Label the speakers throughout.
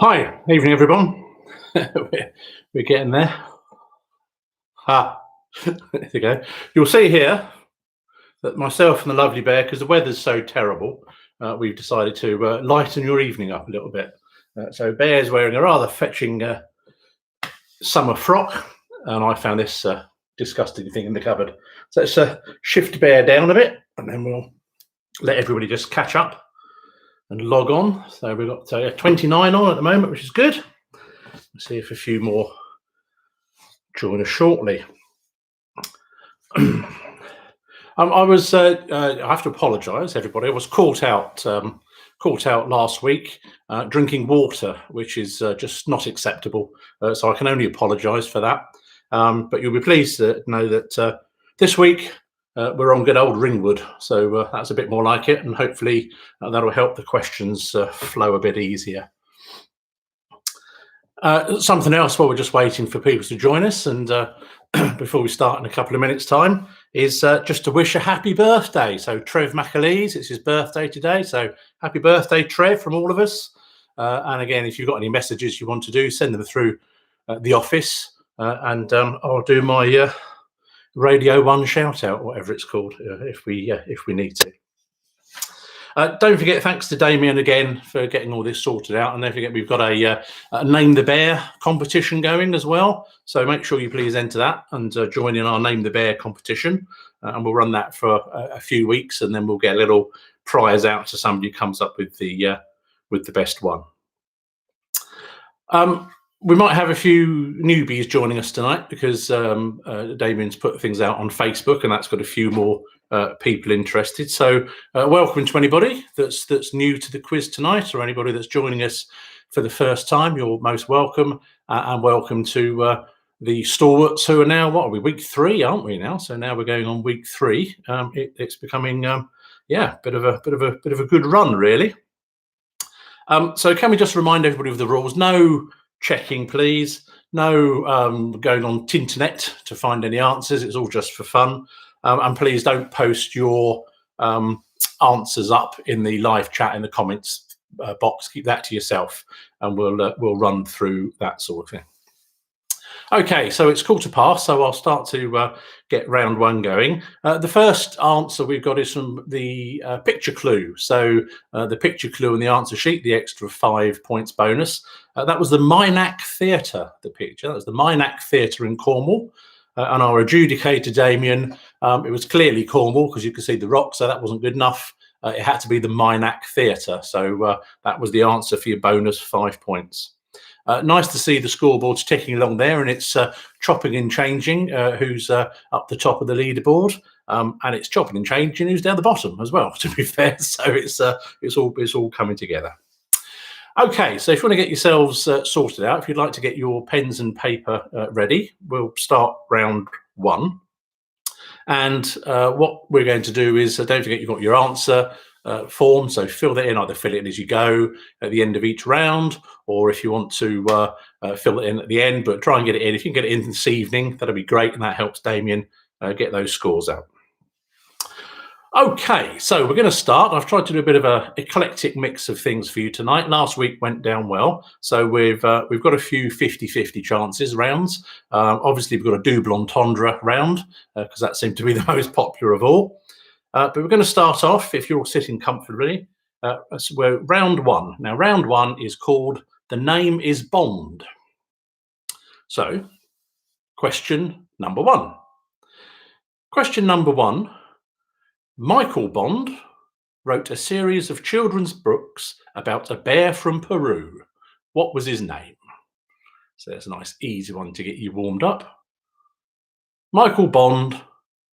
Speaker 1: Hi, evening everyone. we're getting there. There you go. You'll see here that myself and the lovely bear, because the weather's so terrible, we've decided to lighten your evening up a little bit. So Bear's wearing a rather fetching summer frock, and I found this disgusting thing in the cupboard. So let's shift Bear down a bit, and then we'll let everybody just catch up and log on. So we've got 29 on at the moment, which is good. Let's see if a few more join us shortly. I have to apologise, everybody. I was caught out last week drinking water, which is just not acceptable. So I can only apologise for that. But you'll be pleased to know that this week we're on good old Ringwood, so that's a bit more like it, and hopefully that'll help the questions flow a bit easier. Something else while we're just waiting for people to join us, and before we start in a couple of minutes' time, is just to wish a happy birthday. So Trev McAleese, it's his birthday today, so happy birthday, Trev, from all of us. And again, if you've got any messages you want to do, send them through the office, and I'll do my Radio 1 shout out, whatever it's called, if we need to. Don't forget, thanks to Damien again for getting all this sorted out, and don't forget we've got a Name the Bear competition going as well, so make sure you please enter that and join in our Name the Bear competition, and we'll run that for a few weeks, and then we'll get a little prize out to somebody who comes up with the best one. We might have a few newbies joining us tonight because Damien's put things out on Facebook, and that's got a few more people interested. So welcome to anybody that's new to the quiz tonight, or anybody that's joining us for the first time. You're most welcome, and welcome to the stalwarts who are now, what are we, week 3, aren't we now? So now we're going on week 3. It's becoming bit of a good run, really. So can we just remind everybody of the rules? No checking, please. No going on Tinternet to find any answers. It's all just for fun. And please don't post your answers up in the live chat in the comments box. Keep that to yourself, and we'll run through that sort of thing. Okay, so it's 1:15, so I'll start to get round 1 going. The first answer we've got is from the picture clue. So the picture clue on the answer sheet, the extra 5 points bonus. That was the Minack Theatre, the picture. That was the Minack Theatre in Cornwall. And our adjudicator, Damien, it was clearly Cornwall because you could see the rock, so that wasn't good enough. It had to be the Minack Theatre. So that was the answer for your bonus 5 points. Nice to see the scoreboards ticking along there, and it's chopping and changing who's up the top of the leaderboard, and it's chopping and changing who's down the bottom as well, to be fair. So it's all coming together. Okay, so if you want to get yourselves sorted out, if you'd like to get your pens and paper ready, we'll start round 1. And what we're going to do is, don't forget you've got your answer form, so fill that in, either fill it in as you go at the end of each round, or if you want to fill it in at the end, but try and get it in. If you can get it in this evening, that'll be great, and that helps Damien get those scores out. Okay, so we're going to start. I've tried to do a bit of a eclectic mix of things for you tonight. Last week went down well, so we've got a few 50-50 chances rounds. Obviously, we've got a double entendre round because that seemed to be the most popular of all. But we're going to start off, if you're all sitting comfortably, we're round 1. Now, round 1 is called The Name is Bond. So, question number 1. Question number 1. Michael Bond wrote a series of children's books about a bear from Peru. What was his name? So there's a nice easy one to get you warmed up. Michael Bond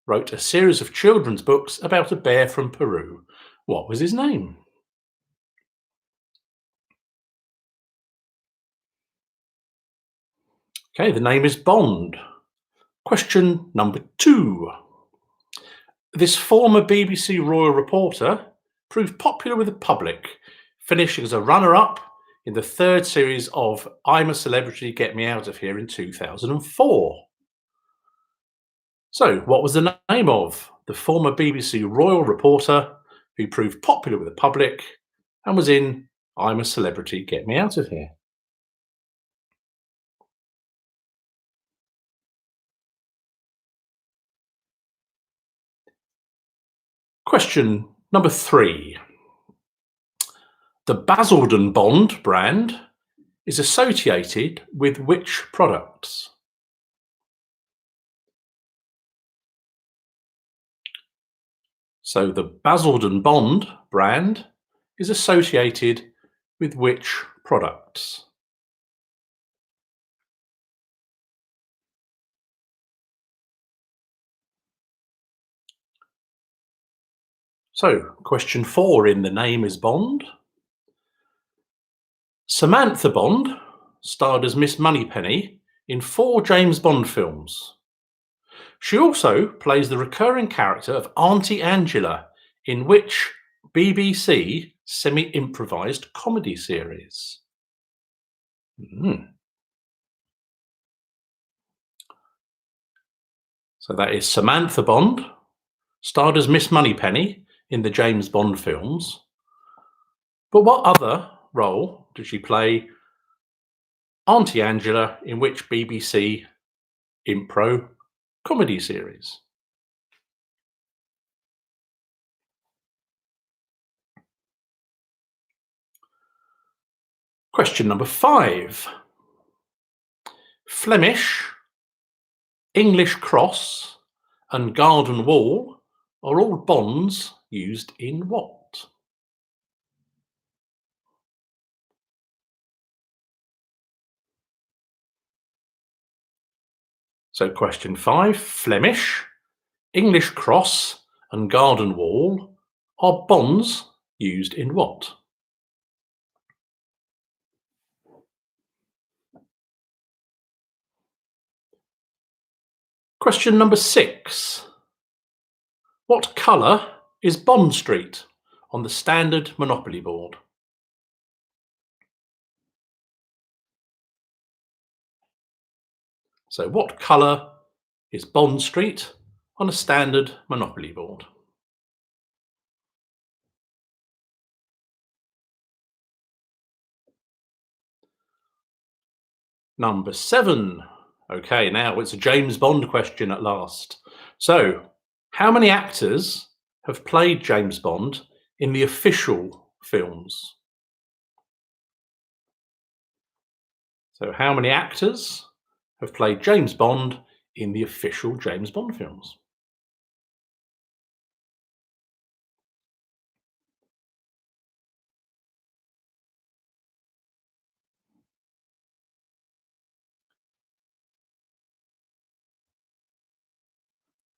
Speaker 1: wrote a series of children's books about a bear from Peru. What was his name? Okay, the name is Bond. Question number 2. This former BBC royal reporter proved popular with the public, finishing as a runner-up in the 3rd series of I'm a Celebrity, Get Me Out of Here in 2004. So, what was the name of the former BBC royal reporter who proved popular with the public and was in I'm a Celebrity, Get Me Out of Here? Question number 3. The Basildon Bond brand is associated with which products? So the Basildon Bond brand is associated with which products? So question 4 in The Name is Bond. Samantha Bond starred as Miss Moneypenny in 4 James Bond films. She also plays the recurring character of Auntie Angela in which BBC semi-improvised comedy series? So that is Samantha Bond, starred as Miss Moneypenny in the James Bond films. But what other role did she play Auntie Angela in which BBC impro comedy series? Question number 5. Flemish, English cross and garden wall are all bonds used in what? So question 5, Flemish, English cross and garden wall are bonds used in what? Question number 6. What colour is Bond Street on the standard Monopoly board? So what colour is Bond Street on a standard Monopoly board? Number 7. Okay, now it's a James Bond question at last. So, how many actors have played James Bond in the official films? So, how many actors have played James Bond in the official James Bond films?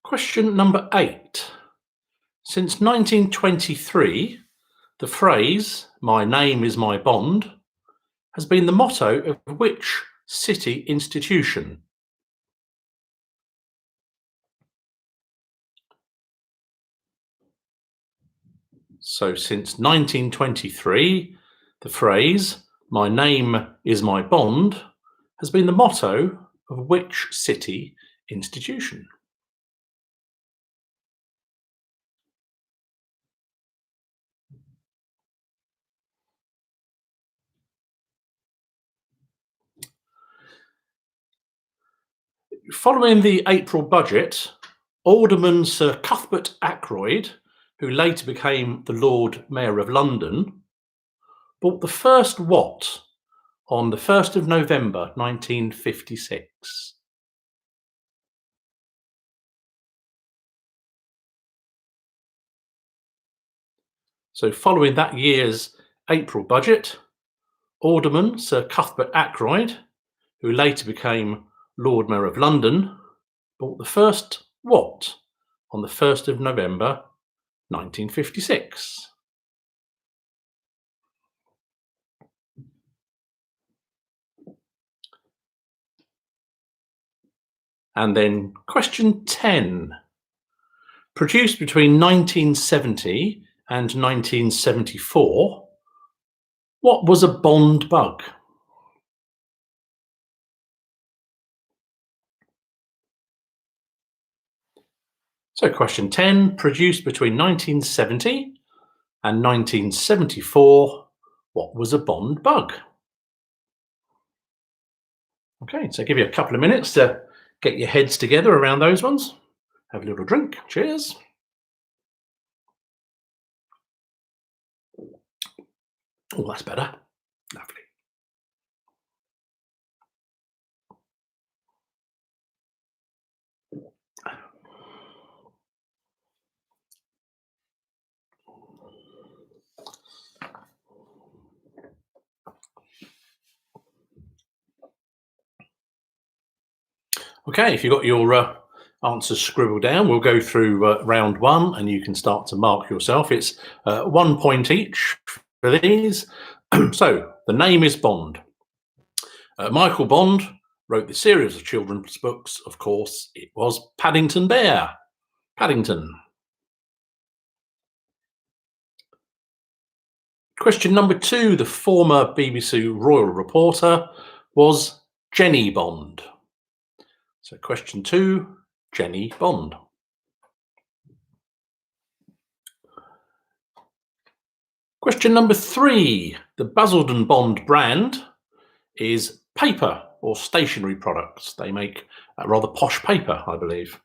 Speaker 1: Question number 8. Since 1923, the phrase, "My name is my Bond," has been the motto of which city institution? So since 1923, the phrase, "My name is my Bond," has been the motto of which city institution? Following the April budget, Alderman Sir Cuthbert Ackroyd, who later became the Lord Mayor of London, bought the first what on the 1st of November 1956? So following that year's April budget, Alderman Sir Cuthbert Ackroyd, who later became Lord Mayor of London, bought the first what on the 1st of November 1956? And then question 10. Produced between 1970 and 1974, what was a Bond bug? So question 10, produced between 1970 and 1974, what was a Bond bug? Okay, so give you a couple of minutes to get your heads together around those ones. Have a little drink. Cheers. Oh, that's better. Lovely. Okay, if you've got your answers scribbled down, we'll go through round one and you can start to mark yourself. It's 1 point each for these. So the name is Bond. Michael Bond wrote the series of children's books. Of course, it was Paddington Bear. Paddington. Question number 2, the former BBC royal reporter was Jenny Bond. So question 2, Jenny Bond. Question number 3, the Basildon Bond brand is paper or stationery products. They make rather posh paper, I believe.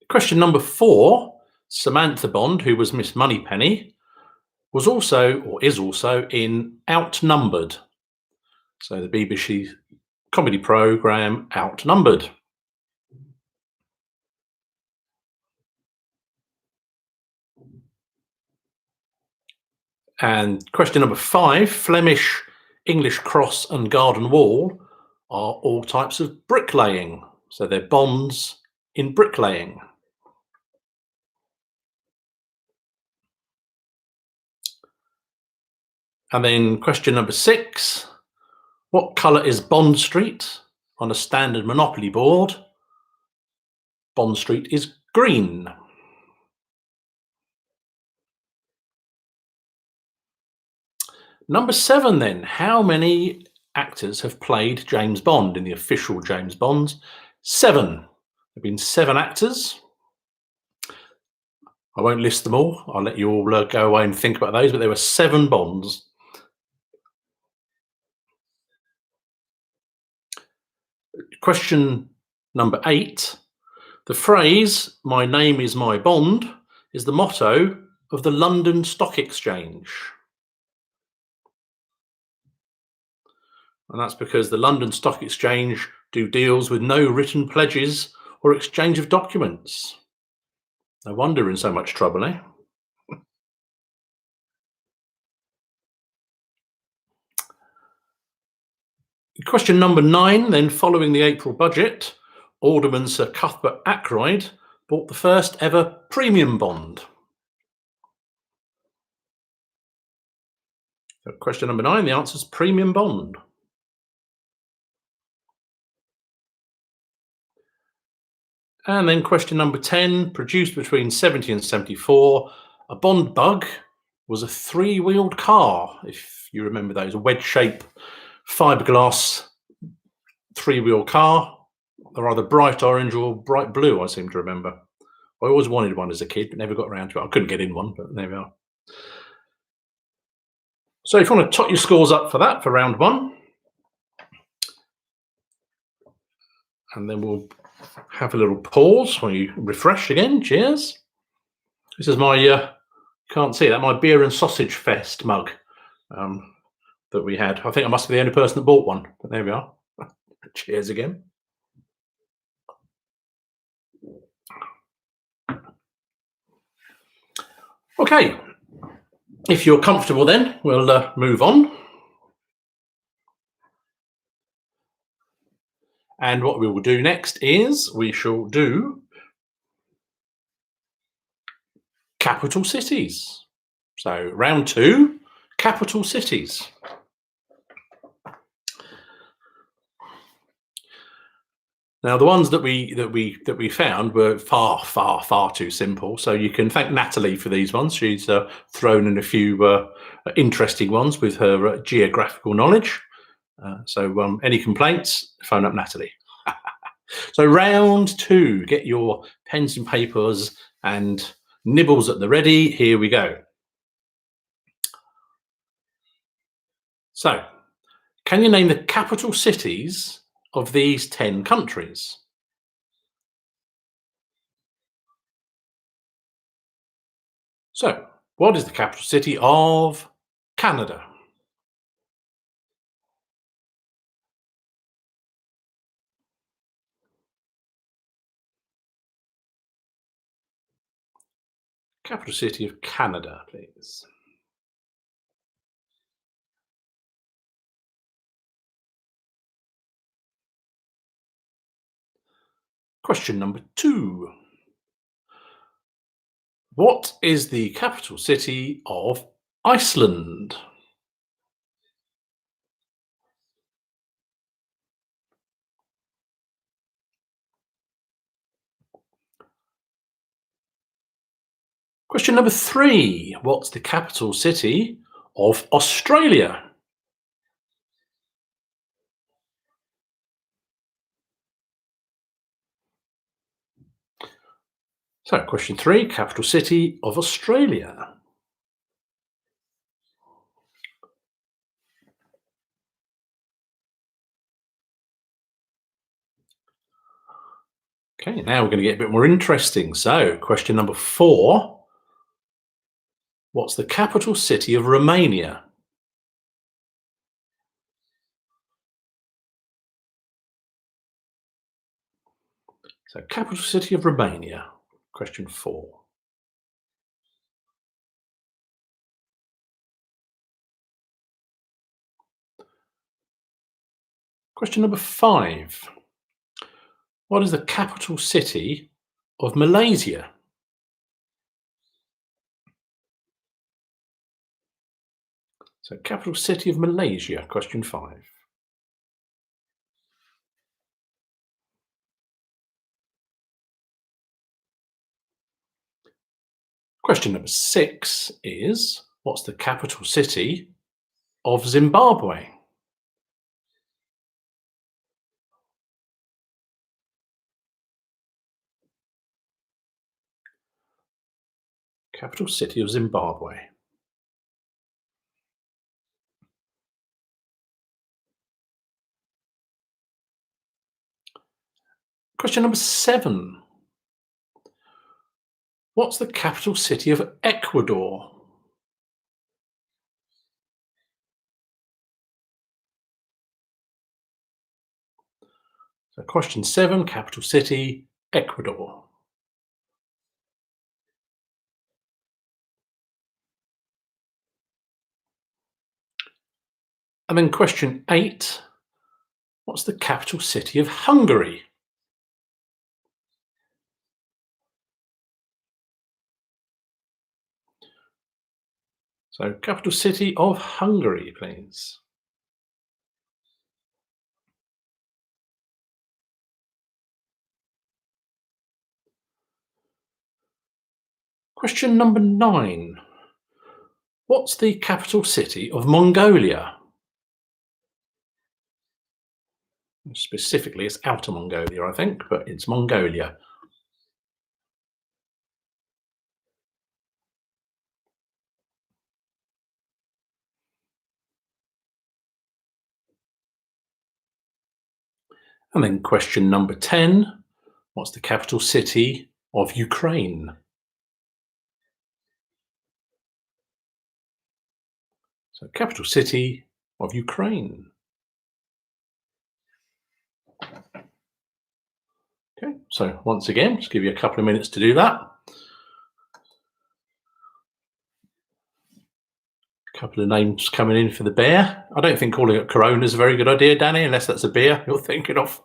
Speaker 1: Question number 4, Samantha Bond, who was Miss Moneypenny, was also, or is also, in Outnumbered. So the BBC comedy programme Outnumbered. And question number 5, Flemish, English cross and garden wall are all types of bricklaying. So they're bonds in bricklaying. And then question number 6, what colour is Bond Street on a standard Monopoly board? Bond Street is green. Number 7 then, how many actors have played James Bond in the official James Bonds? 7. There have been 7 actors. I won't list them all. I'll let you all go away and think about those, but there were 7 Bonds. Question number 8. The phrase, "My name is my Bond," is the motto of the London Stock Exchange. And that's because the London Stock Exchange do deals with no written pledges or exchange of documents. No wonder we're in so much trouble, eh? Question number 9, then, following the April budget, Alderman Sir Cuthbert Ackroyd bought the first ever premium bond. So question number 9, the answer is premium bond. And then question number 10, produced between 70 and 74, a Bond bug was a 3-wheeled car, if you remember those, a wedge-shaped fiberglass 3-wheel car. They're either bright orange or bright blue, I seem to remember. I always wanted one as a kid, but never got around to it. I couldn't get in one, but there we are. So if you want to tot your scores up for that, for round 1, and then we'll have a little pause while you refresh again. Cheers. This is my, can't see that, my beer and sausage fest mug that we had. I think I must be the only person that bought one, but there we are. Cheers again. Okay, if you're comfortable then, we'll move on. And what we will do next is we shall do capital cities. So round 2, capital cities. Now the ones that we found were far too simple. So you can thank Natalie for these ones. She's thrown in a few interesting ones with her geographical knowledge. So any complaints, phone up Natalie. So round 2, get your pens and papers and nibbles at the ready. Here we go. So, can you name the capital cities of these 10 countries? So, what is the capital city of Canada? Capital city of Canada, please. Question number 2. What is the capital city of Iceland? Question number 3. What's the capital city of Australia? So, question 3, capital city of Australia. Okay, now we're going to get a bit more interesting. So, question number 4, what's the capital city of Romania? So, capital city of Romania, question 4. Question number 5, what is the capital city of Malaysia? So, capital city of Malaysia, question 5. Question number 6 is, what's the capital city of Zimbabwe? Capital city of Zimbabwe. Question number 7. What's the capital city of Ecuador? So question 7, capital city, Ecuador. And then question 8, what's the capital city of Hungary? So capital city of Hungary, please. Question number 9. What's the capital city of Mongolia? Specifically, it's Outer Mongolia, I think, but it's Mongolia. And then question number 10. What's the capital city of Ukraine? So capital city of Ukraine. Okay, so once again, just give you a couple of minutes to do that. A couple of names coming in for the bear. I don't think calling it Corona is a very good idea, Danny, unless that's a beer you're thinking of.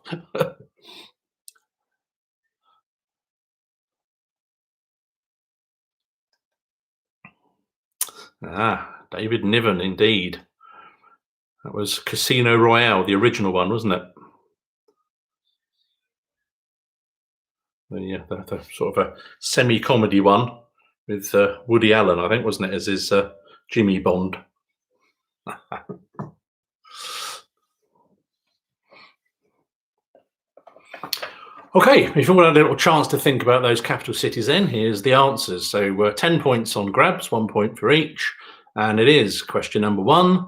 Speaker 1: David Niven, indeed. That was Casino Royale, the original one, wasn't it? The sort of a semi-comedy one with Woody Allen, I think, wasn't it, as his Jimmy Bond. Okay, if you want a little chance to think about those capital cities, then here's the answers. So 10 points on grabs, 1 point for each. And it is question number 1.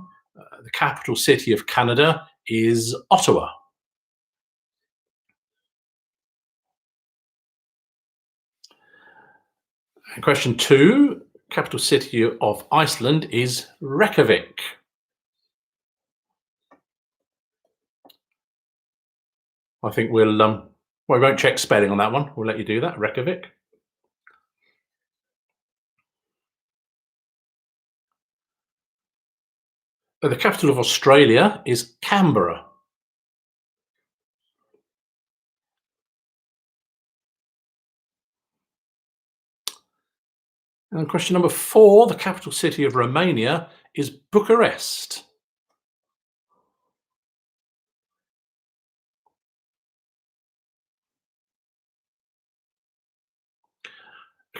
Speaker 1: The capital city of Canada is Ottawa. And question 2, capital city of Iceland is Reykjavik. I think we won't check spelling on that one. We'll let you do that, Reykjavik. The capital of Australia is Canberra. And question number 4, the capital city of Romania is Bucharest.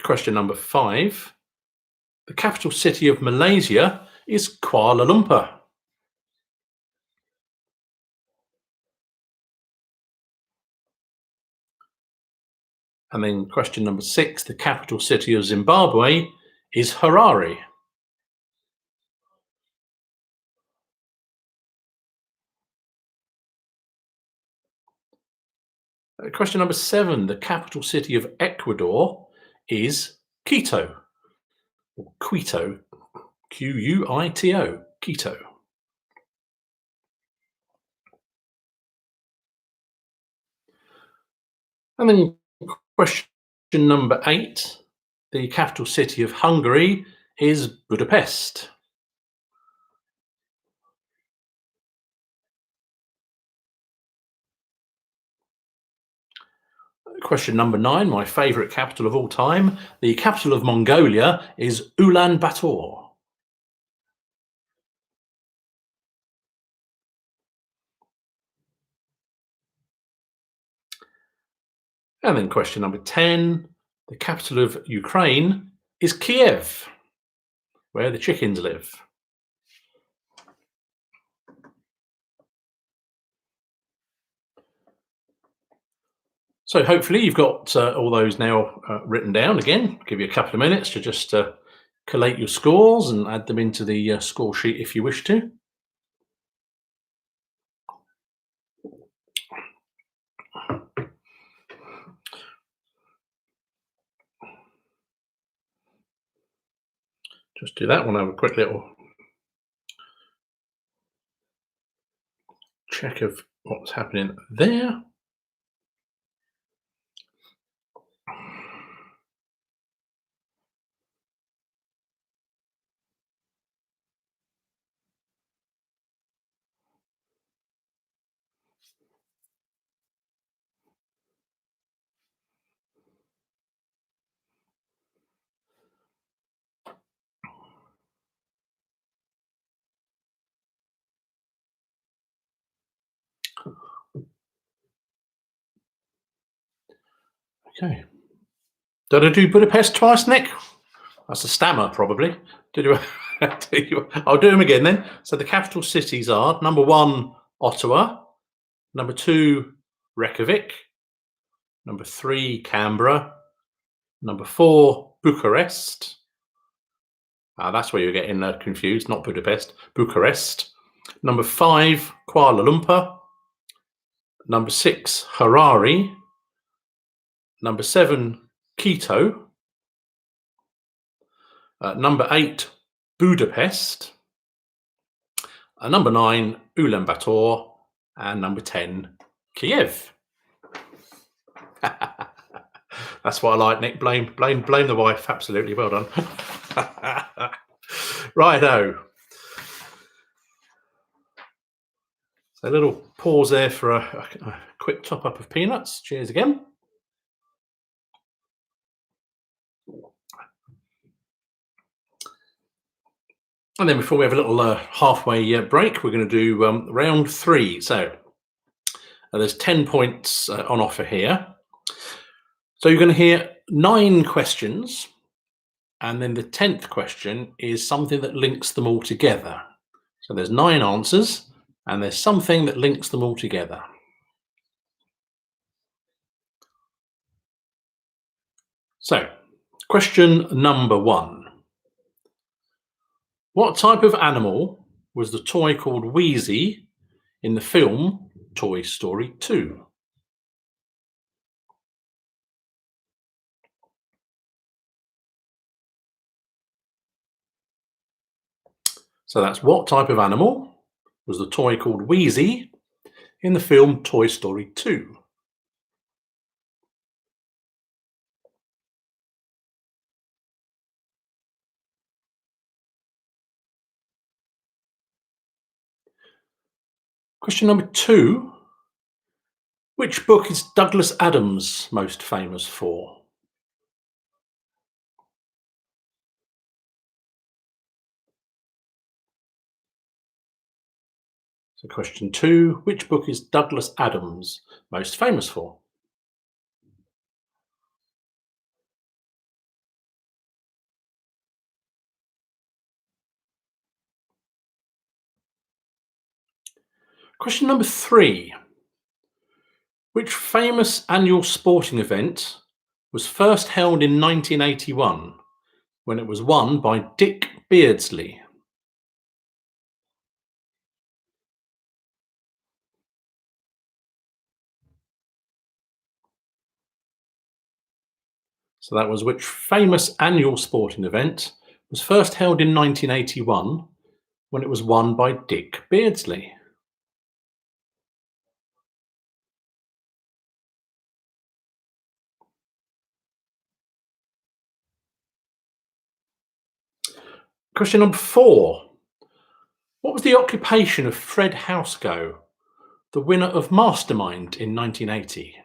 Speaker 1: Question number 5, the capital city of Malaysia is Kuala Lumpur. And then question number 6, the capital city of Zimbabwe is Harare. Question number 7, the capital city of Ecuador is Quito, or Quito, Quito, Quito. And then question number 8, the capital city of Hungary is Budapest. Question number 9, my favourite capital of all time, the capital of Mongolia is Ulaanbaatar. And then question number 10, the capital of Ukraine is Kiev, where the chickens live. So hopefully you've got all those now written down. Again, I'll give you a couple of minutes to just collate your scores and add them into the score sheet if you wish to. Just do that. We'll have a quick little check of what's happening there. Okay. Did I do Budapest twice, Nick? That's a stammer, probably. I'll do them again then. So the capital cities are number 1, Ottawa, number 2, Reykjavik, number 3, Canberra, number 4, Bucharest. That's where you're getting confused, not Budapest, Bucharest. Number 5, Kuala Lumpur. Number 6, Harare. Number 7, Quito. Number 8, Budapest. Number 9, Ulaanbaatar. And number 10, Kiev. That's what I like, Nick. Blame the wife. Absolutely, well done. Righto. So a little pause there for a quick top up of peanuts. Cheers again. And then before we have a little halfway break, we're going to do round 3. So there's 10 points on offer here. So you're going to hear 9 questions, and then the 10th question is something that links them all together. So there's 9 answers, and there's something that links them all together. So, question number one. What type of animal was the toy called Wheezy in the film Toy Story 2? So that's what type of animal was the toy called Wheezy in the film Toy Story 2? Question number two. Which book is Douglas Adams most famous for? So question two. Which book is Douglas Adams most famous for? Question number three. Which famous annual sporting event was first held in 1981 when it was won by Dick Beardsley? So that was which famous annual sporting event was first held in 1981 when it was won by Dick Beardsley? Question number four. What was the occupation of Fred Housego, the winner of Mastermind in 1980?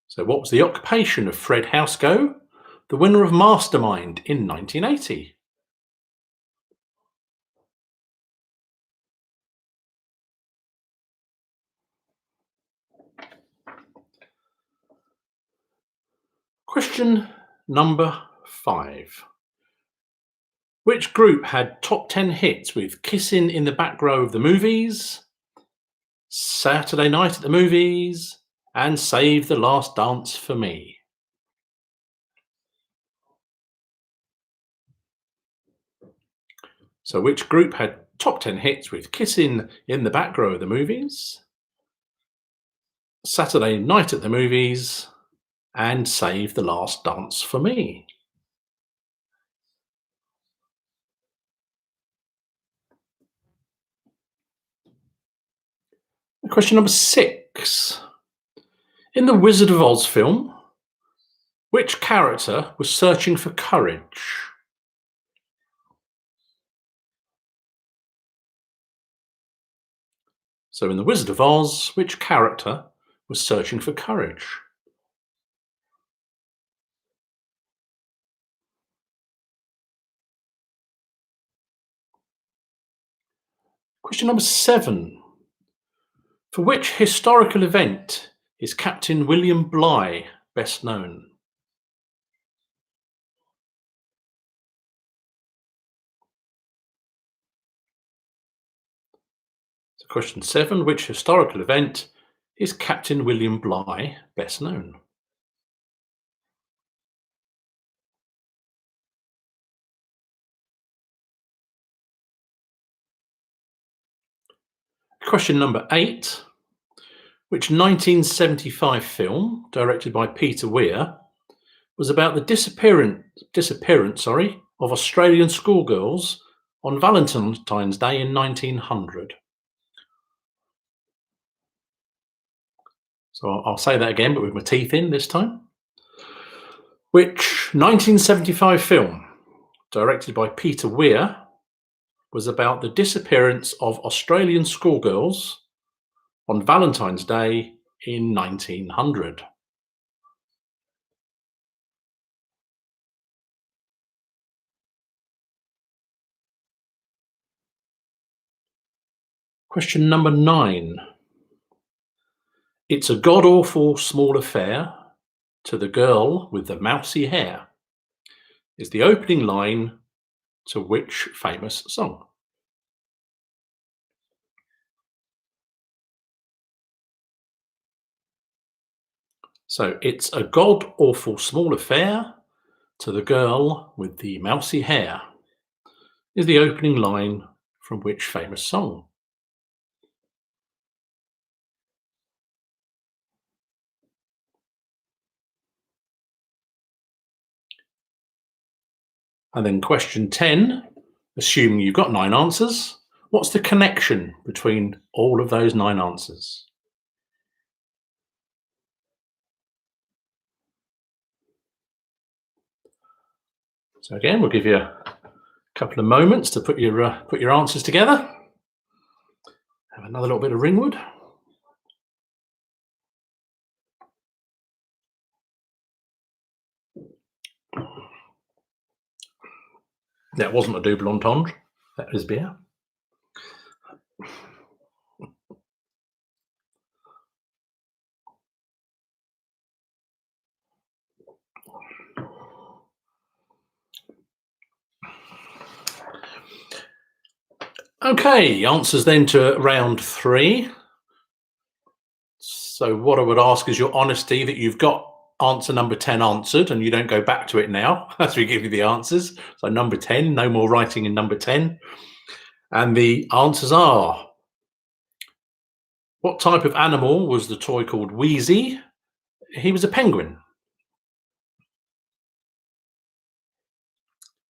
Speaker 1: So what was the occupation of Fred Housego, the winner of Mastermind in 1980? Question number five. Which group had top 10 hits with Kissing in the Back Row of the Movies, Saturday Night at the Movies, and Save the Last Dance for Me? So which group had top 10 hits with Kissing in the Back Row of the Movies, Saturday Night at the Movies, and Save the Last Dance for Me? Question number six. In the Wizard of Oz film, which character was searching for courage? So in the Wizard of Oz, which character was searching for courage? Question number seven. For which historical event is Captain William Bligh best known? So question seven. Which historical event is Captain William Bligh best known? Question number eight. Which 1975 film, directed by Peter Weir, was about the disappearance of Australian schoolgirls on Valentine's Day in 1900? So I'll say that again, but with my teeth in this time. Which 1975 film, directed by Peter Weir, was about the disappearance of Australian schoolgirls on Valentine's Day in 1900? Question number nine. It's a god-awful small affair to the girl with the mousy hair is the opening line to which famous song? So it's a god-awful small affair to the girl with the mousy hair is the opening line from which famous song? And then question 10, assuming you've got 9 answers, what's the connection between all of those 9 answers? So again, we'll give you a couple of moments to put your answers together. Have another little bit of Ringwood. That wasn't a double entendre. That was beer. Okay, answers then to round 3. So what I would ask is your honesty that you've got answer number 10 answered and you don't go back to it now as we give you the answers. So number 10, no more writing in number 10. And the answers are: what type of animal was the toy called Wheezy? He was a penguin.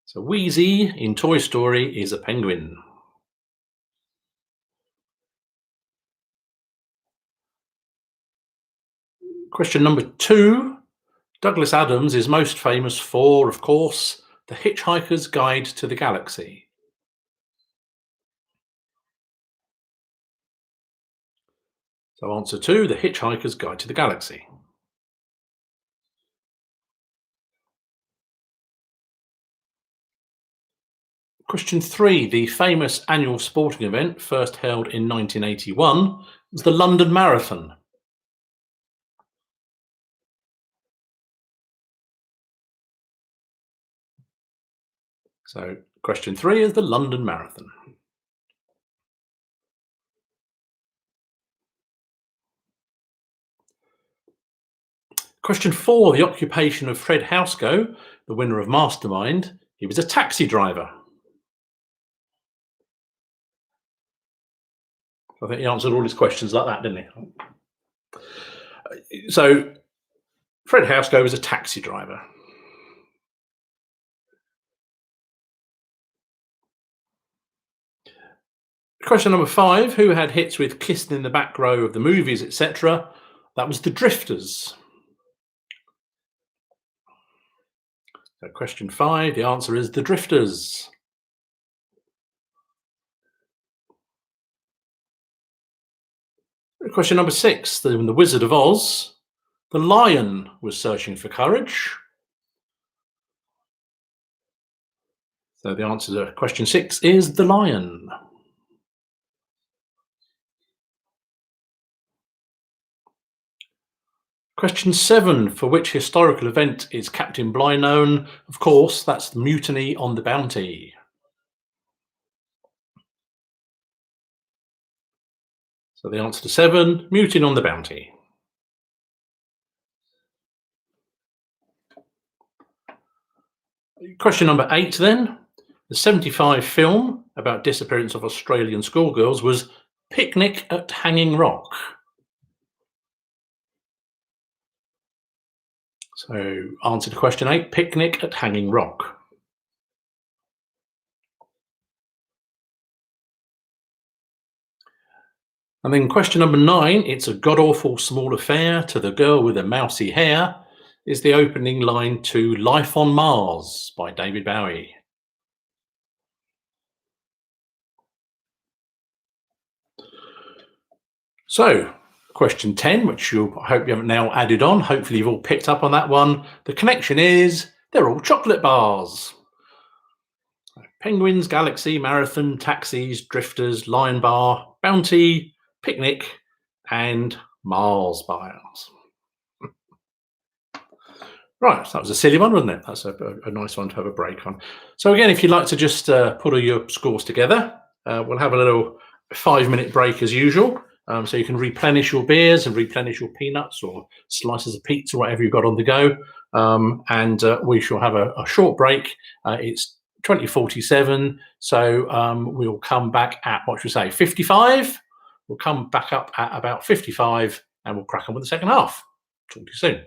Speaker 1: So Wheezy in Toy Story is a penguin. Question number 2. Douglas Adams is most famous for, of course, The Hitchhiker's Guide to the Galaxy. So answer 2, The Hitchhiker's Guide to the Galaxy. Question 3. The famous annual sporting event, first held in 1981, was the London Marathon. So question 3 is the London Marathon. Question 4. The occupation of Fred Housego, the winner of Mastermind, he was a taxi driver. I think he answered all his questions like that, didn't he? So Fred Housego was a taxi driver. Question number 5. Who had hits with Kissing in the Back Row of the Movies, etc.? That was the Drifters. So question 5, the answer is the Drifters. Question number 6, in The Wizard of Oz, the lion was searching for courage. So the answer to question 6 is the lion. Question 7, for which historical event is Captain Bligh known? Of course, that's the Mutiny on the Bounty. So the answer to 7, Mutiny on the Bounty. Question number 8 then. The 1975 film about disappearance of Australian schoolgirls was Picnic at Hanging Rock. So answer to question 8, Picnic at Hanging Rock. And then question number 9, it's a god-awful small affair to the girl with the mousy hair, is the opening line to Life on Mars by David Bowie. So question 10, which I hope you haven't now added on, hopefully you've all picked up on that one. The connection is they're all chocolate bars. Penguins, Galaxy, Marathon, Taxis, Drifters, Lion Bar, Bounty, Picnic, and Mars bars. Right, so that was a silly one, wasn't it? That's a nice one to have a break on. So again, if you'd like to just put all your scores together, we'll have a little 5-minute break as usual, So you can replenish your beers and replenish your peanuts or slices of pizza, whatever you've got on the go. And we shall have a short break. It's 20:47, so we'll come back at, what should we say, 55. We'll come back up at about 55, and we'll crack on with the second half. Talk to you soon.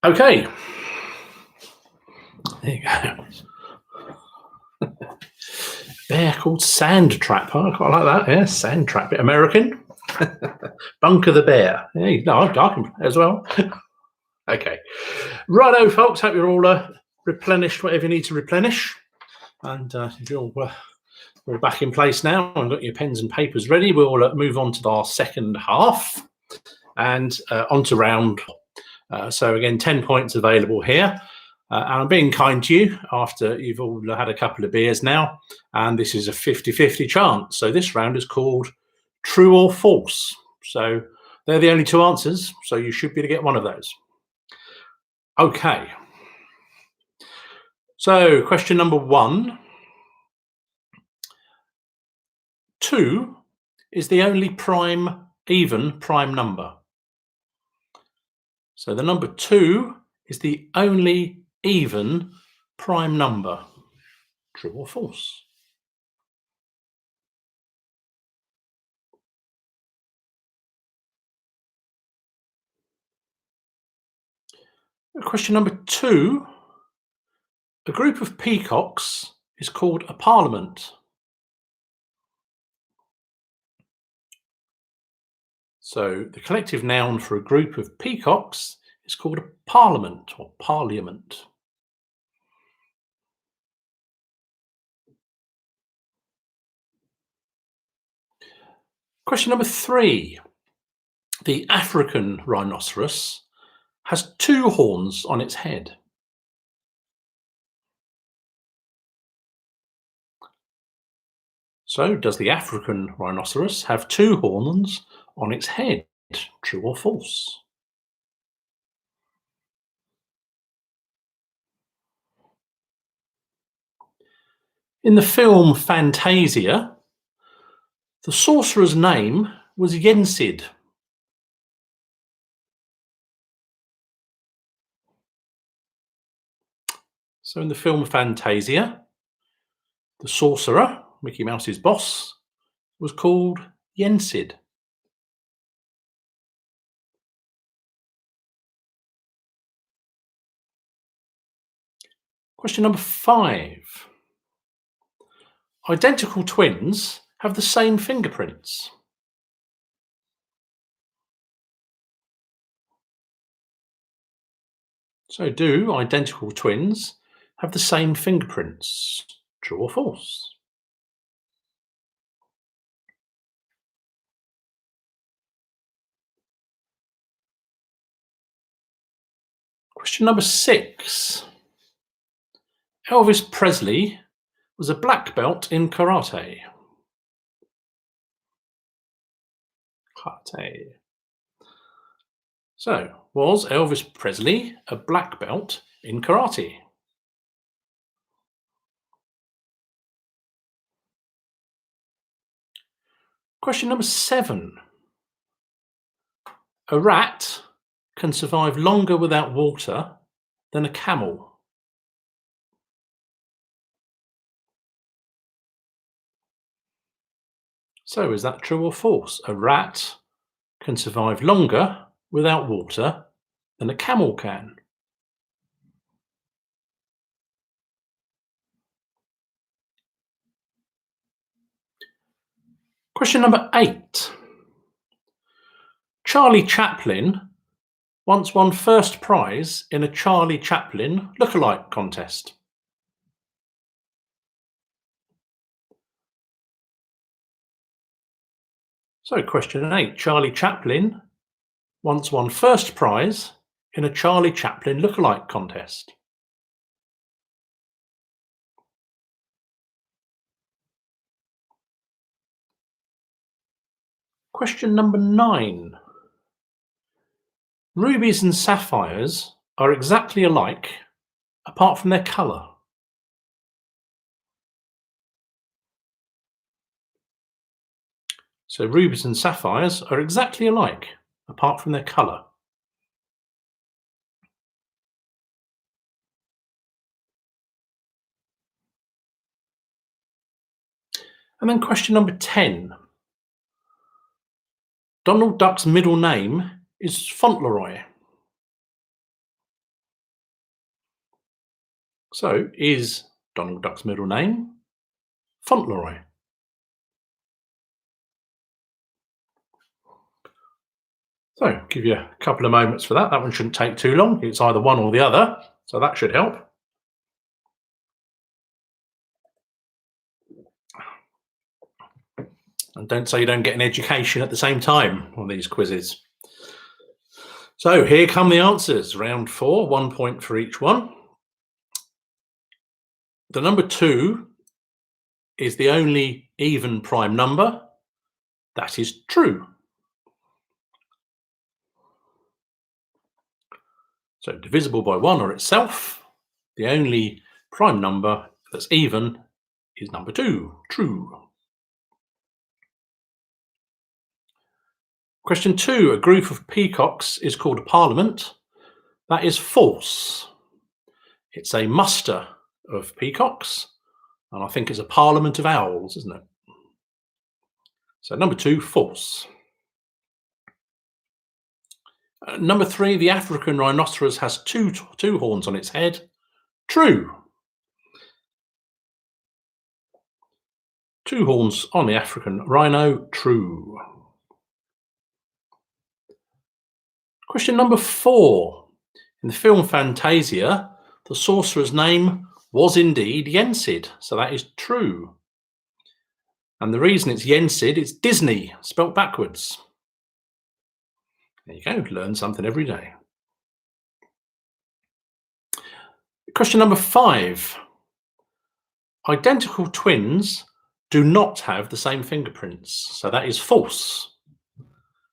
Speaker 1: Okay. There you go. Bear called Sand Trap. I quite like that. Yeah, Sand Trap. American. Bunker the Bear. Hey, no, I can as well. Okay. Righto, folks. Hope you're all replenished whatever you need to replenish. And if you're all back in place now and got your pens and papers ready, we'll move on to our second half and on to round. So again, 10 points available here. And I'm being kind to you after you've all had a couple of beers now. And this is a 50-50 chance. So this round is called True or False. So they're the only two answers. So you should be able to get one of those. Okay. So question number 1. 2 is the only even prime number. So the number 2 is the only even prime number. True or false? Question number 2. A group of peacocks is called a parliament. So the collective noun for a group of peacocks is called a parliament or parliament. Question number 3. The African rhinoceros has 2 horns on its head. So does the African rhinoceros have 2 horns on its head? True or false? In the film Fantasia, the sorcerer's name was Yensid. So in the film Fantasia, the sorcerer, Mickey Mouse's boss, was called Yensid. Question number 5. Identical twins have the same fingerprints. So do identical twins have the same fingerprints? True or false? Question number 6. Elvis Presley was a black belt in karate. Karate. So, was Elvis Presley a black belt in karate? Question number 7. A rat can survive longer without water than a camel. So, is that true or false? A rat can survive longer without water than a camel can. Question number 8. Charlie Chaplin once won first prize in a Charlie Chaplin lookalike contest. So question 8. Charlie Chaplin once won first prize in a Charlie Chaplin lookalike contest. Question number 9. Rubies and sapphires are exactly alike apart from their colour. So rubies and sapphires are exactly alike apart from their colour. And then question number 10. Donald Duck's middle name is Fauntleroy. So, is Donald Duck's middle name Fauntleroy? So, give you a couple of moments for that. That one shouldn't take too long. It's either one or the other, so that should help. And don't say you don't get an education at the same time on these quizzes. So here come the answers. Round 4, 1 point for each one. The number 2 is the only even prime number. That is true. So divisible by 1 or itself, the only prime number that's even is number 2. True. Question 2, a group of peacocks is called a parliament. That is false. It's a muster of peacocks, and I think it's a parliament of owls, isn't it? So number 2, false. Number 3, the African rhinoceros has two horns on its head. True. 2 horns on the African rhino. True. Question number 4. In the film Fantasia, the sorcerer's name was indeed Yensid, so that is true. And the reason it's Yensid, it's Disney, spelt backwards. There you go, learn something every day. Question number 5. Identical twins do not have the same fingerprints, so that is false.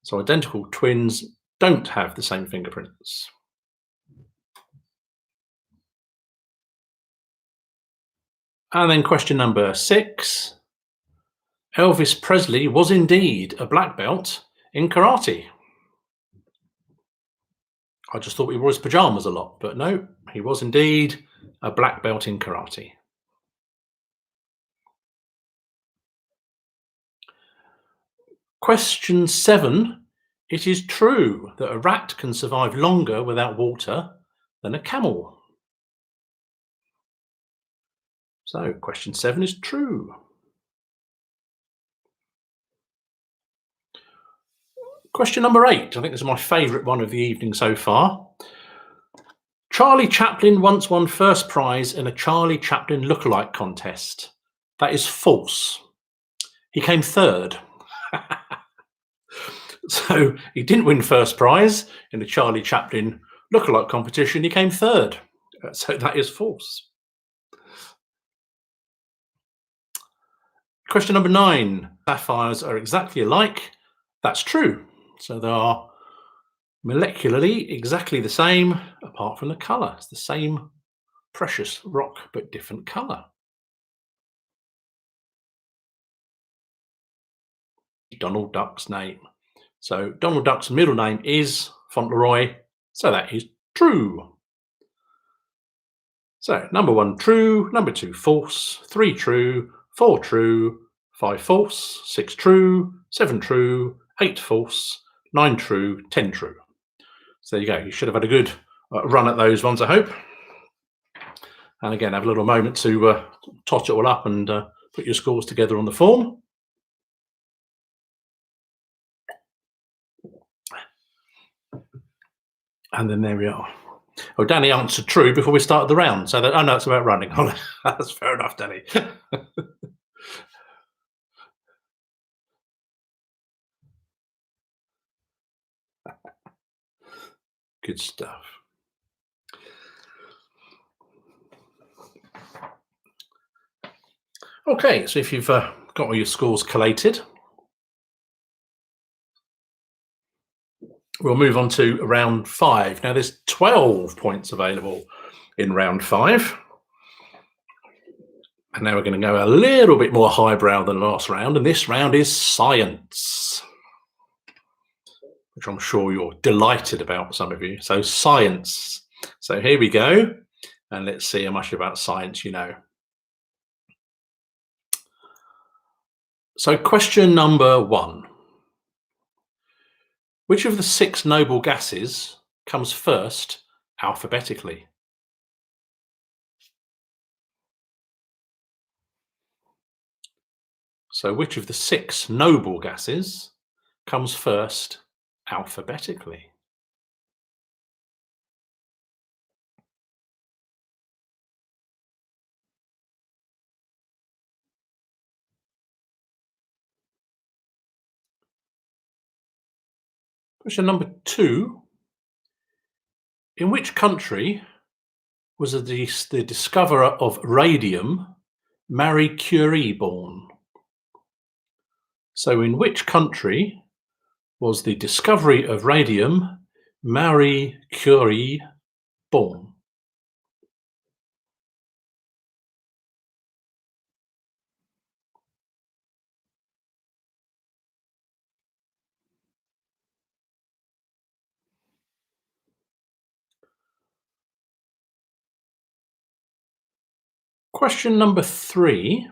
Speaker 1: So identical twins don't have the same fingerprints. And then question number 6. Elvis Presley was indeed a black belt in karate. I just thought he wore his pajamas a lot, but no, he was indeed a black belt in karate. Question 7. It is true that a rat can survive longer without water than a camel. So question 7 is true. Question number 8. I think this is my favourite one of the evening so far. Charlie Chaplin once won first prize in a Charlie Chaplin lookalike contest. That is false. He came third. So he didn't win first prize in the Charlie Chaplin lookalike competition. He came third. So that is false. Question number 9. Sapphires are exactly alike. That's true. So they are molecularly exactly the same, apart from the colour. It's the same precious rock, but different colour. Donald Duck's name. So Donald Duck's middle name is Fauntleroy, so that is true. So number 1 true, number 2 false, 3 true, 4 true, 5 false, 6 true, 7 true, 8 false, 9 true, 10 true. So there you go. You should have had a good run at those ones, I hope. And again, have a little moment to tot it all up and put your scores together on the form. And then there we are. Oh, Danny answered true before we started the round. So that, oh no, it's about running. Oh, that's fair enough, Danny. Good stuff. Okay, so if you've got all your scores collated, we'll move on to round 5. Now there's 12 points available in round 5. And now we're going to go a little bit more highbrow than last round, and this round is science, which I'm sure you're delighted about, some of you. So science. So here we go, and let's see how much about science you know. So question number 1. Which of the 6 noble gases comes first alphabetically? So which of the 6 noble gases comes first alphabetically? Question number 2. In which country was the discoverer of radium, Marie Curie, born? So in which country was the discovery of radium, Marie Curie, born? Question number 3.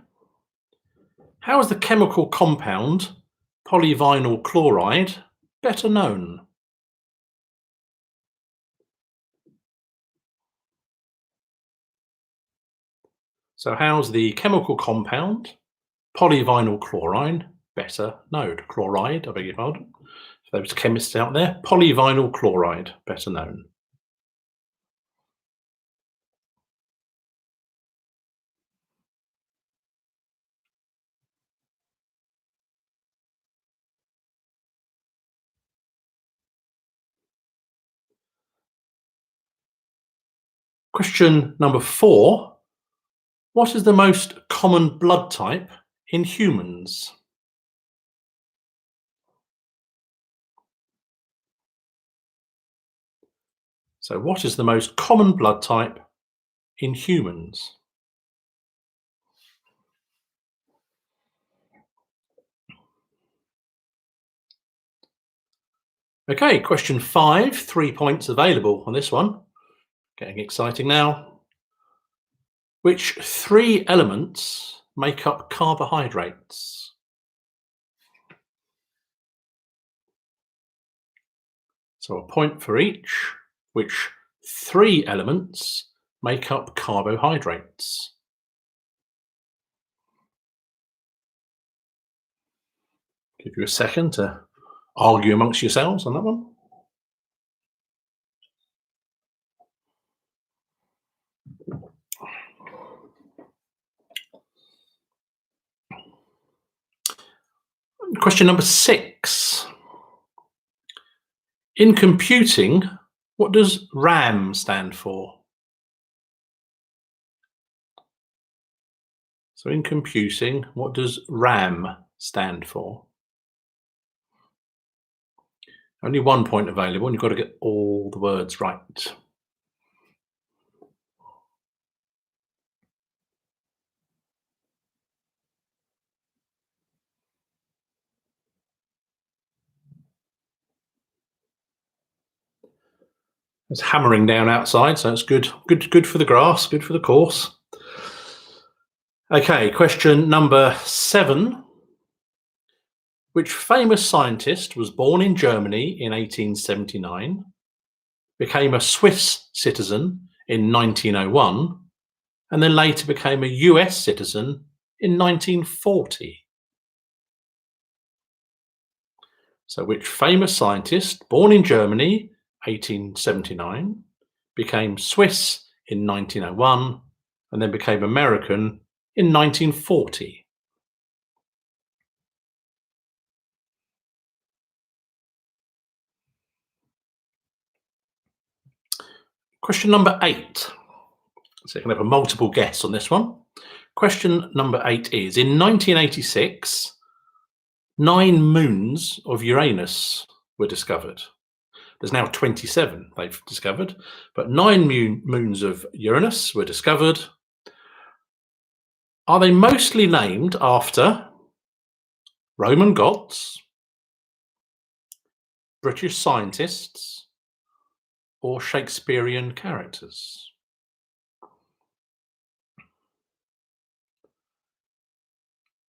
Speaker 1: How is the chemical compound polyvinyl chloride better known? So how's the chemical compound polyvinyl chloride better known? Chloride, I beg your pardon. For those chemists out there, polyvinyl chloride better known. Question number 4. What is the most common blood type in humans? So what is the most common blood type in humans? Okay, question 5, 3 points available on this one. Getting exciting now. Which 3 elements make up carbohydrates? So a point for each. Which 3 elements make up carbohydrates? Give you a second to argue amongst yourselves on that one. Question number 6. In computing, what does RAM stand for? So in computing, what does RAM stand for? Only 1 point available, and you've got to get all the words right. It's hammering down outside, so it's good for the grass, good for the course. Okay, question number 7. Which famous scientist was born in Germany in 1879, became a Swiss citizen in 1901, and then later became a US citizen in 1940? So which famous scientist, born in Germany, 1879, became Swiss in 1901, and then became American in 1940? Question number 8. So you can have a multiple guess on this one. Question number 8 is, in 1986, 9 moons of Uranus were discovered. There's now 27 they've discovered, but 9 moons of Uranus were discovered. Are they mostly named after Roman gods, British scientists, or Shakespearean characters?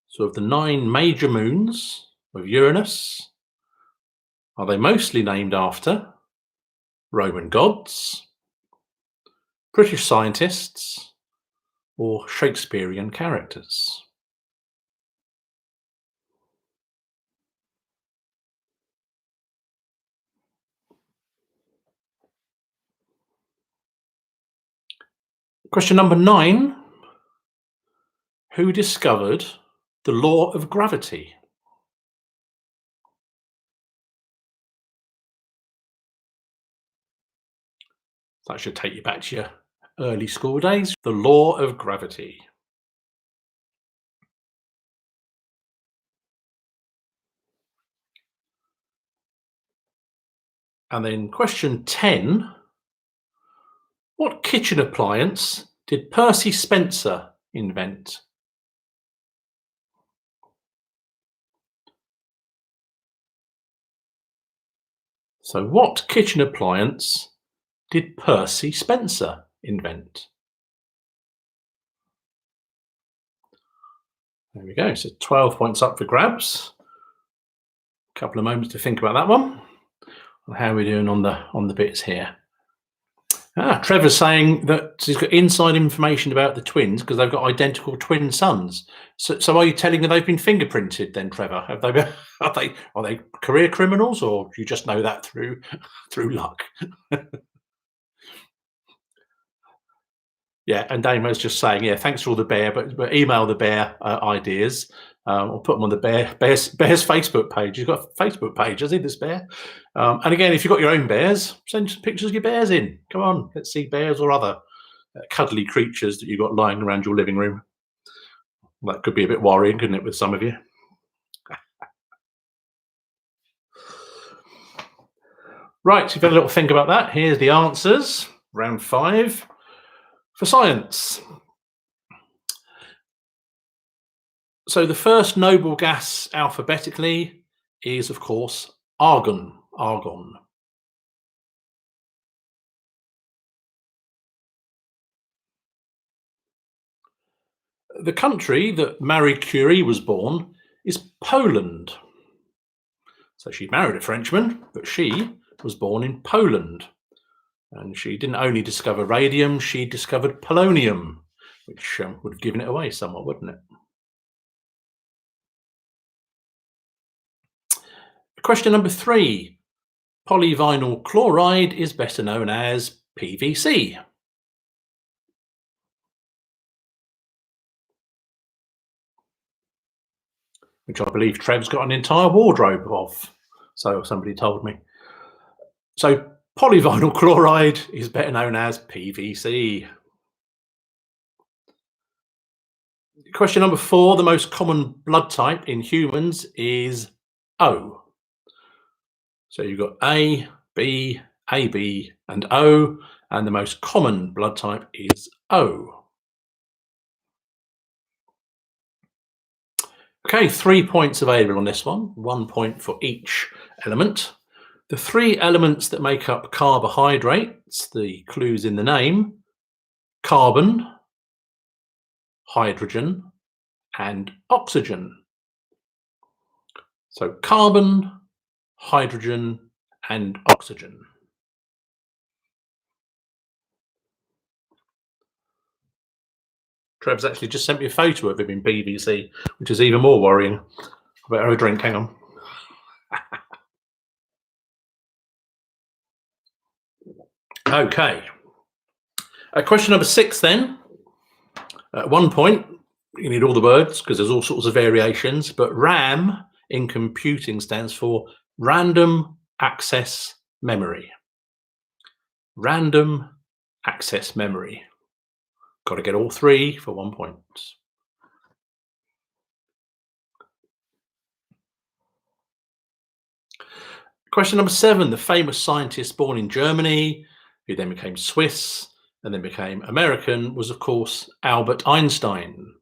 Speaker 1: So of the 9 major moons of Uranus, are they mostly named after Roman gods, British scientists, or Shakespearean characters? Question number 9. Who discovered the law of gravity? That should take you back to your early school days. The law of gravity. And then question 10. What kitchen appliance did Percy Spencer invent? So what kitchen appliance did Percy Spencer invent? There we go. So 12 points up for grabs. A couple of moments to think about that one. How are we doing on the bits here? Trevor's saying that he's got inside information about the twins because they've got identical twin sons. So are you telling me they've been fingerprinted then, Trevor? Have they been, are they career criminals, or do you just know that through luck? Yeah, and Damo's just saying, yeah, thanks for all the bear, but email the bear ideas. Or put them on the bear's Facebook page. He's got a Facebook page, has he, this bear? And again, if you've got your own bears, send some pictures of your bears in. Come on, let's see bears or other cuddly creatures that you've got lying around your living room. That could be a bit worrying, couldn't it, with some of you? Right, so you've had a little think about that. Here's the answers. Round 5 for science. So the first noble gas alphabetically is, of course, argon. Argon. The country that Marie Curie was born is Poland. So she married a Frenchman, but she was born in Poland. And she didn't only discover radium, she discovered polonium, which would have given it away somewhat, wouldn't it? Question number 3. Polyvinyl chloride is better known as PVC. Which I believe Trev's got an entire wardrobe of, so somebody told me. So polyvinyl chloride is better known as PVC. Question number 4. The most common blood type in humans is O. So you've got A, B, AB, and O, and the most common blood type is O. Okay, 3 points available on this one, 1 point for each element. The 3 elements that make up carbohydrates, the clues in the name: carbon, hydrogen, and oxygen. So carbon, hydrogen, and oxygen. Trev's actually just sent me a photo of him in PVC, which is even more worrying. I better have a drink, hang on. Okay. Question number 6 then. At 1 point, you need all the words because there's all sorts of variations, but RAM in computing stands for random access memory. Random access memory. Got to get all 3 for 1 point. Question number 7. The famous scientist born in Germany, who then became Swiss and then became American, was, of course, Albert Einstein.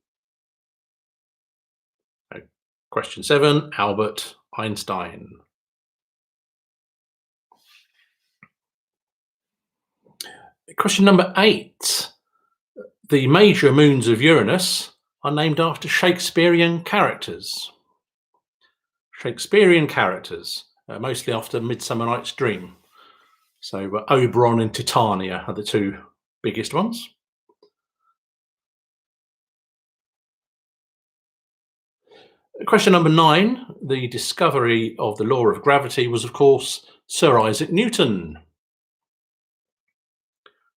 Speaker 1: Question 7. Albert Einstein. Question number 8. The major moons of Uranus are named after Shakespearean characters. Shakespearean characters, mostly after Midsummer Night's Dream. So Oberon and Titania are the 2 biggest ones. Question number 9. The discovery of the law of gravity was, of course, Sir Isaac Newton.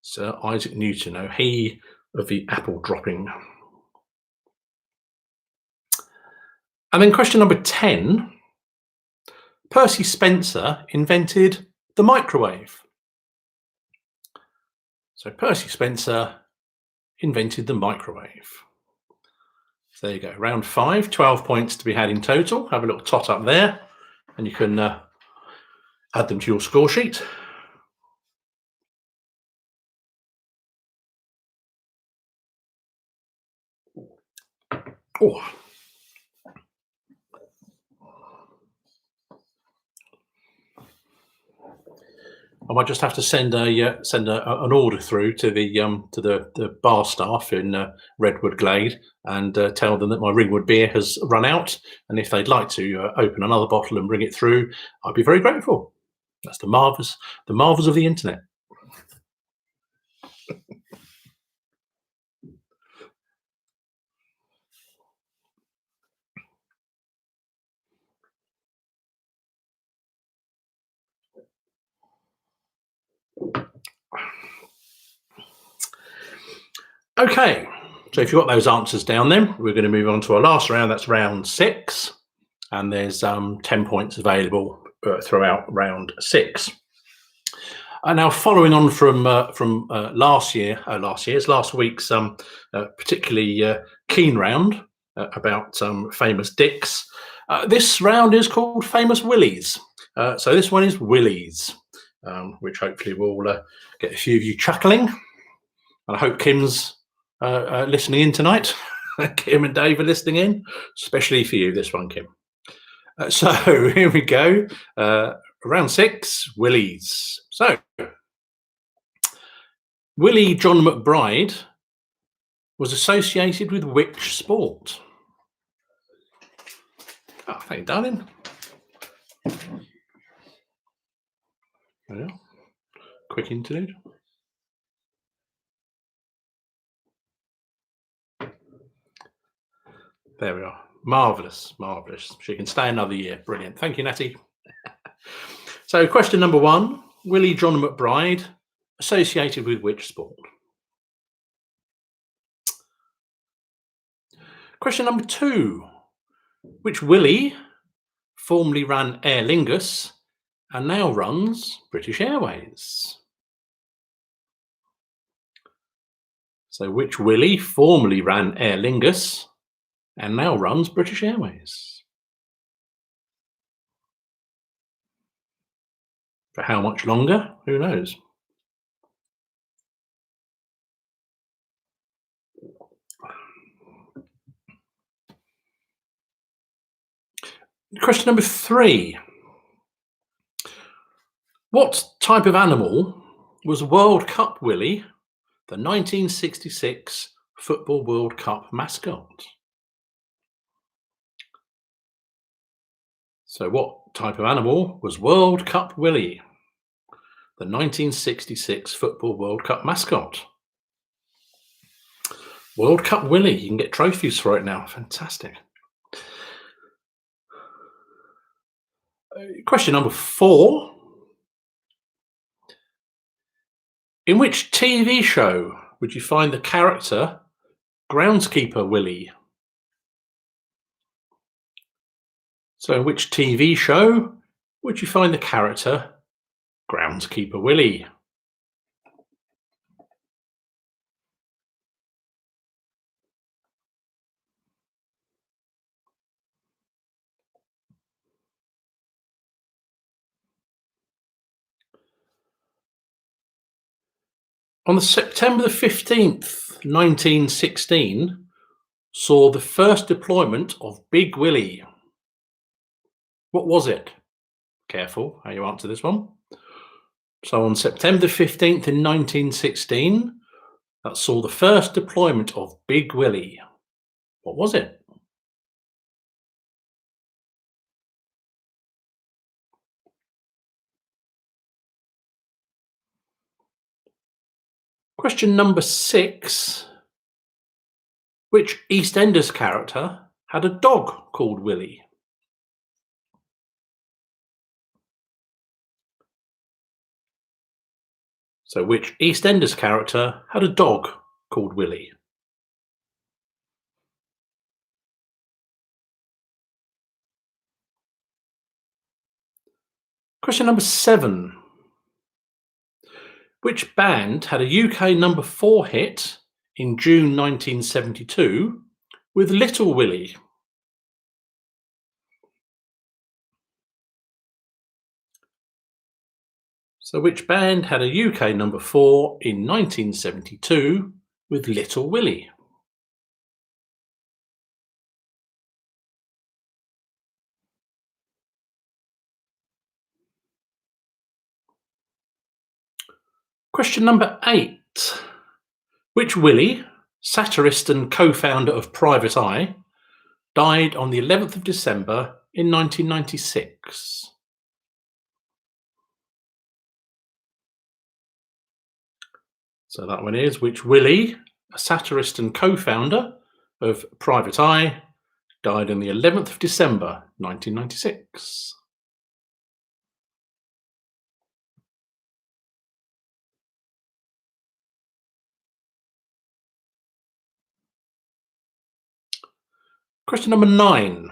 Speaker 1: Sir Isaac Newton. Now, he of the apple dropping. And then question number 10. Percy Spencer invented the microwave. So Percy Spencer invented the microwave. So there you go, round 5, 12 points to be had in total. Have a little tot up there, and you can add them to your score sheet. Oh, I might just have to send an order through to the bar staff in Redwood Glade and tell them that my Ringwood beer has run out, and if they'd like to open another bottle and bring it through, I'd be very grateful. That's the marvels of the internet. Okay, so if you've got those answers down, then we're going to move on to our last round. That's round 6, and there's 10 points available throughout round 6. Now, following on from last week's particularly keen round about famous dicks, this round is called Famous Willies. So this one is Willies, which hopefully will get a few of you chuckling. And I hope Kim's listening in tonight. Kim and Dave are listening in, especially for you, this one, Kim. So here we go. Round 6, Willies. So, Willie John McBride was associated with which sport? Oh, thank you, darling. Yeah. Quick interlude. There we are. Marvellous, marvellous. She can stay another year. Brilliant. Thank you, Natty. So question number 1, Willie John McBride, associated with which sport? Question number 2, which Willie formerly ran Aer Lingus and now runs British Airways? So which Willie formerly ran Aer Lingus and now runs British Airways? For how much longer? Who knows? Question number 3. What type of animal was World Cup Willie, the 1966 Football World Cup mascot? So what type of animal was World Cup Willie, the 1966 Football World Cup mascot? World Cup Willie, you can get trophies for it now. Fantastic. Question number 4. In which TV show would you find the character Groundskeeper Willie? So in which TV show would you find the character Groundskeeper Willie? On the September the 15th, 1916, saw the first deployment of Big Willie. What was it? Careful how you answer this one. So on September 15th in 1916, that saw the first deployment of Big Willie. What was it? Question number 6. Which EastEnders character had a dog called Willie? So which EastEnders character had a dog called Willie? Question number 7. Which band had a UK number 4 hit in June 1972 with Little Willie? So which band had a UK number 4 in 1972 with Little Willie? Question number 8. Which Willie, satirist and co-founder of Private Eye, died on the 11th of December in 1996? So that one is which Willie, a satirist and co-founder of Private Eye, died on the 11th of December 1996. Question number 9.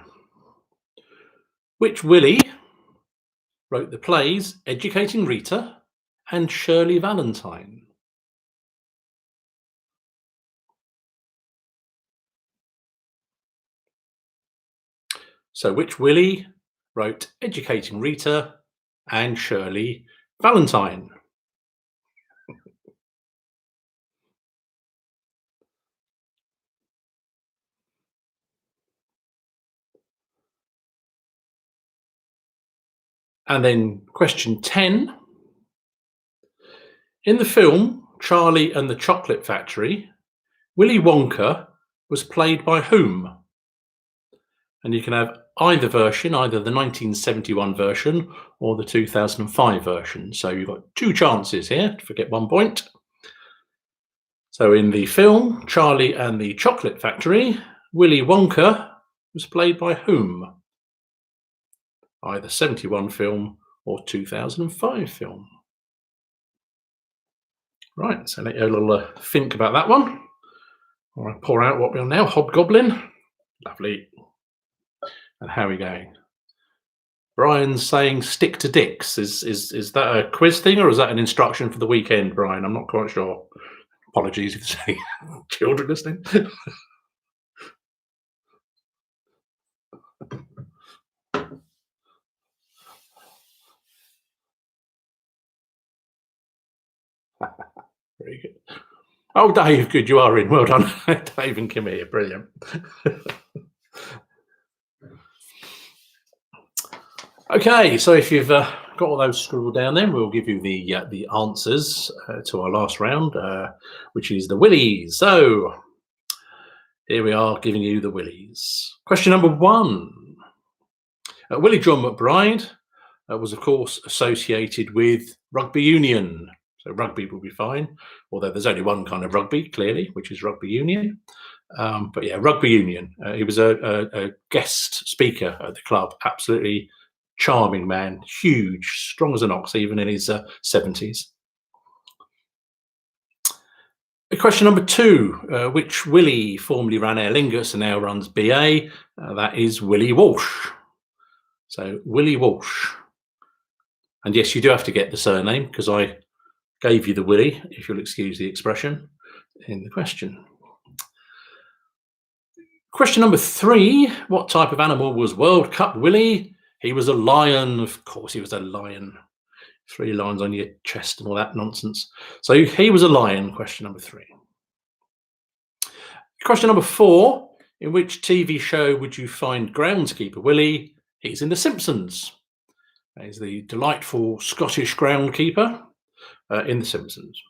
Speaker 1: Which Willie wrote the plays Educating Rita and Shirley Valentine? So which Willie wrote Educating Rita and Shirley Valentine? And then question 10. In the film Charlie and the Chocolate Factory, Willy Wonka was played by whom? And you can have either version, either the 1971 version or the 2005 version. So you've got 2 chances here to get 1 point. So in the film Charlie and the Chocolate Factory, Willy Wonka was played by whom? Either 71 film or 2005 film. Right, so let you have a little think about that one. I'll pour out what we're now. Hobgoblin. Lovely. And how are we going? Brian's saying stick to dicks. Is that a quiz thing or is that an instruction for the weekend, Brian? I'm not quite sure. Apologies if there's any children listening. Very good. Oh, Dave, good, you are in. Well done. Dave and Kim here, brilliant. Okay, so if you've got all those scribbled down, then we'll give you the answers to our last round, which is the Willies. So here we are, giving you the Willies. Question number 1. Willie John McBride was, of course, associated with rugby union. So rugby will be fine, although there's only one kind of rugby, clearly, which is rugby union. But yeah, rugby union. He was a guest speaker at the club. Absolutely charming man, huge, strong as an ox, even in his 70s. Question number 2. Which Willie formerly ran Aer Lingus and now runs BA? That is Willie Walsh. So Willie Walsh. And yes, you do have to get the surname because I gave you the Willie, if you'll excuse the expression, in the question. Question number 3. What type of animal was World Cup Willie? He was a lion. Of course, he was a lion. 3 lines on your chest and all that nonsense. So he was a lion, question number 3. Question number 4. In which TV show would you find groundskeeper Willie? He's in The Simpsons. He's the delightful Scottish groundkeeper in The Simpsons.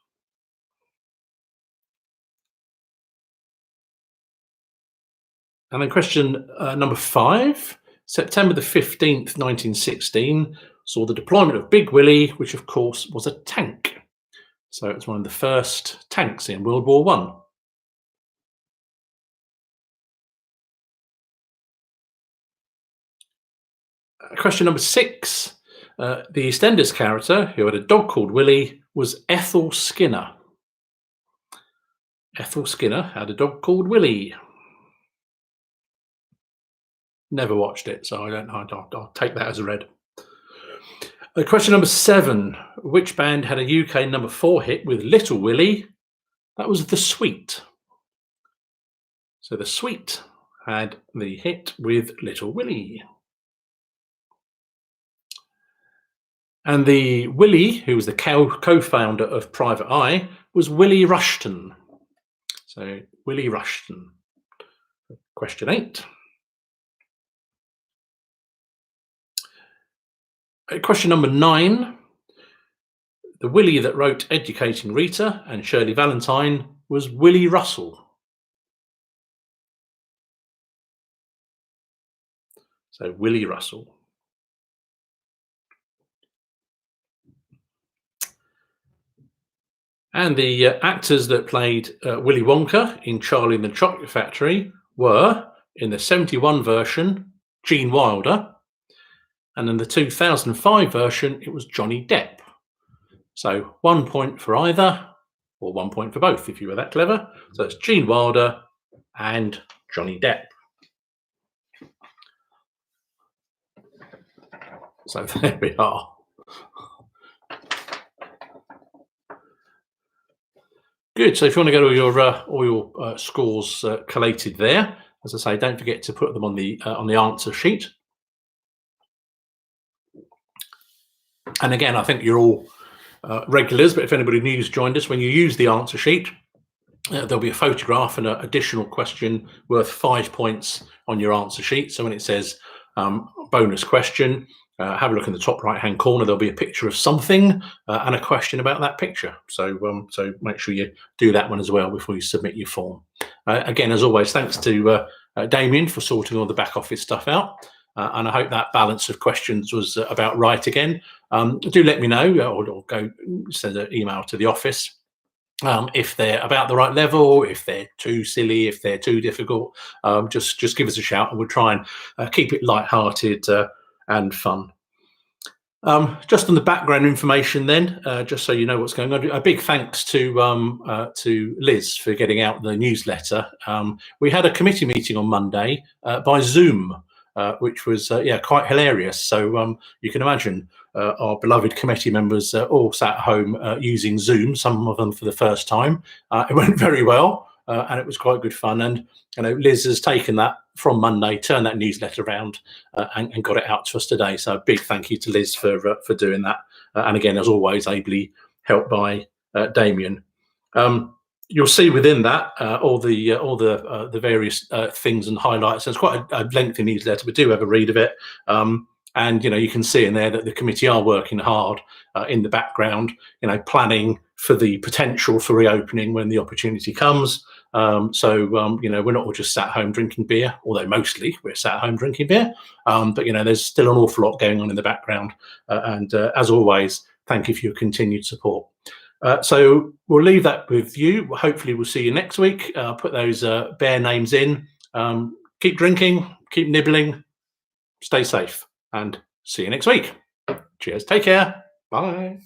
Speaker 1: And then question number 5. September the 15th, 1916 saw the deployment of Big Willie, which of course was a tank. So it's one of the first tanks in World War I. Question number 6. The EastEnders character who had a dog called Willie was Ethel Skinner. Ethel Skinner had a dog called Willie. Never watched it, so I don't know. I'll take that as a read. Question number 7. Which band had a UK number 4 hit with Little Willie? That was The Sweet. So The Sweet had the hit with Little Willie. And the Willie, who was the co-founder of Private Eye, was Willie Rushton. So Willie Rushton. Question 8. Question number 9. The Willie that wrote Educating Rita and Shirley Valentine was Willie Russell. So Willie Russell. And the actors that played Willy Wonka in Charlie and the Chocolate Factory were, in the 71 version, Gene Wilder, and in the 2005 version, it was Johnny Depp. So 1 point for either, or 1 point for both, if you were that clever. So it's Gene Wilder and Johnny Depp. So there we are. Good. So if you want to get all your scores collated there, as I say, don't forget to put them on the answer sheet. And again, I think you're all regulars, but if anybody new's joined us, when you use the answer sheet, there'll be a photograph and an additional question worth 5 points on your answer sheet. So when it says bonus question, have a look in the top right hand corner. There'll be a picture of something and a question about that picture. So make sure you do that one as well before you submit your form. Again, as always, thanks to Damien for sorting all the back office stuff out. And I hope that balance of questions was about right again. Do let me know, or go send an email to the office if they're about the right level, if they're too silly, if they're too difficult. Just give us a shout, and we'll try and keep it light-hearted and fun. Just on the background information then, just so you know what's going on, a big thanks to Liz for getting out the newsletter. We had a committee meeting on Monday by Zoom, which was quite hilarious. So you can imagine our beloved committee members all sat at home using Zoom, some of them for the first time. It went very well, and it was quite good fun. And Liz has taken that from Monday, turned that newsletter around, and got it out to us today. So a big thank you to Liz for doing that. And again, as always, ably helped by Damien. You'll see within that all the various things and highlights. And it's quite a lengthy newsletter, but do have a read of it. And you can see in there that the committee are working hard in the background, planning for the potential for reopening when the opportunity comes. So we're not all just sat home drinking beer, although mostly we're sat home drinking beer. But there's still an awful lot going on in the background. And as always, thank you for your continued support. So we'll leave that with you. Hopefully we'll see you next week. Put those bear names in. Keep drinking, keep nibbling, stay safe, and see you next week. Cheers. Take care. Bye.